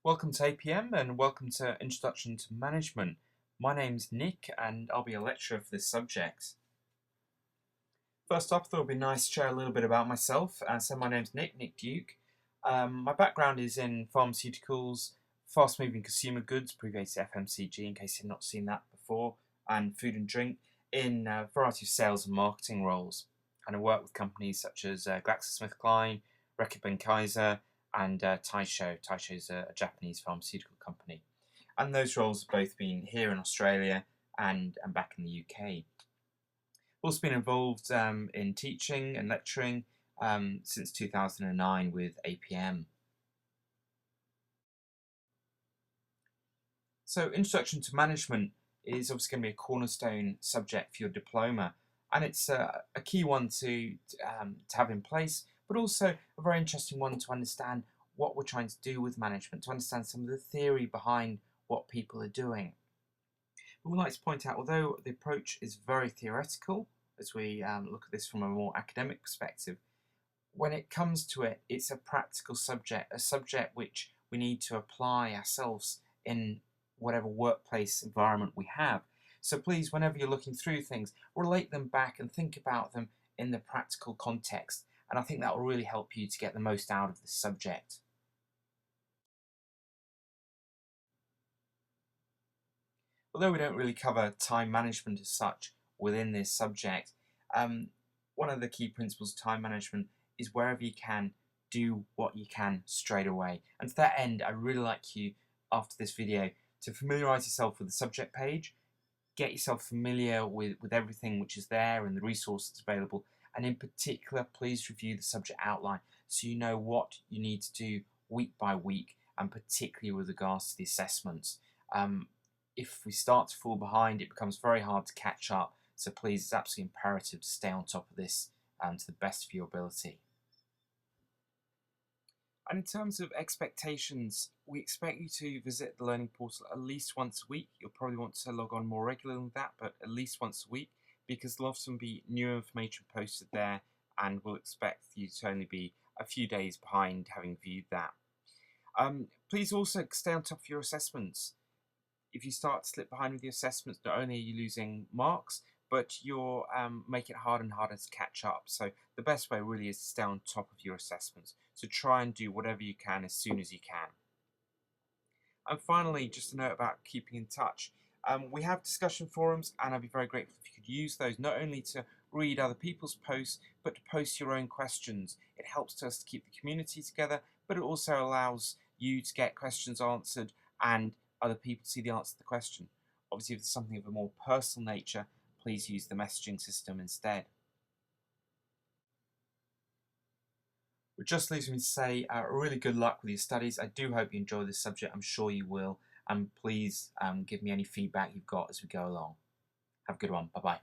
Welcome to APM and welcome to Introduction to Management. My name's Nick and I'll be a lecturer for this subject. First up, I thought it would be nice to share a little bit about myself. So my name's Nick Duke. My background is in pharmaceuticals, fast-moving consumer goods, abbreviated FMCG in case you've not seen that before, and food and drink in a variety of sales and marketing roles. And I work with companies such as GlaxoSmithKline, Reckitt Kaiser, and Taisho. Taisho is a Japanese pharmaceutical company. And those roles have both been here in Australia and back in the UK. I've also been involved in teaching and lecturing since 2009 with APM. So Introduction to Management is obviously going to be a cornerstone subject for your diploma, and it's a key one to have in place, but also a very interesting one to understand what we're trying to do with management, to understand some of the theory behind what people are doing. But we'd like to point out, although the approach is very theoretical, as we look at this from a more academic perspective, when it comes to it, it's a practical subject, a subject which we need to apply ourselves in whatever workplace environment we have. So please, whenever you're looking through things, relate them back and think about them in the practical context. And I think that will really help you to get the most out of this subject. Although we don't really cover time management as such within this subject, one of the key principles of time management is wherever you can, do what you can straight away. And to that end, I'd really like you, after this video, to familiarise yourself with the subject page, get yourself familiar with everything which is there and the resources available, and in particular, please review the subject outline so you know what you need to do week by week, and particularly with regards to the assessments. If we start to fall behind, it becomes very hard to catch up, so please, it's absolutely imperative to stay on top of this to the best of your ability. And in terms of expectations, we expect you to visit the learning portal at least once a week. You'll probably want to log on more regularly than that, but at least once a week, because there'll often be new information posted there, and we'll expect you to only be a few days behind having viewed that. Please also stay on top of your assessments. If you start to slip behind with your assessments, not only are you losing marks, but you're making it harder and harder to catch up. So the best way really is to stay on top of your assessments. So try and do whatever you can as soon as you can. And finally, just a note about keeping in touch. We have discussion forums, and I'd be very grateful if you could use those, not only to read other people's posts, but to post your own questions. It helps us to keep the community together, but it also allows you to get questions answered and other people to see the answer to the question. Obviously, if it's something of a more personal nature, please use the messaging system instead. Which just leaves me to say really good luck with your studies. I do hope you enjoy this subject. I'm sure you will. And please give me any feedback you've got as we go along. Have a good one. Bye-bye.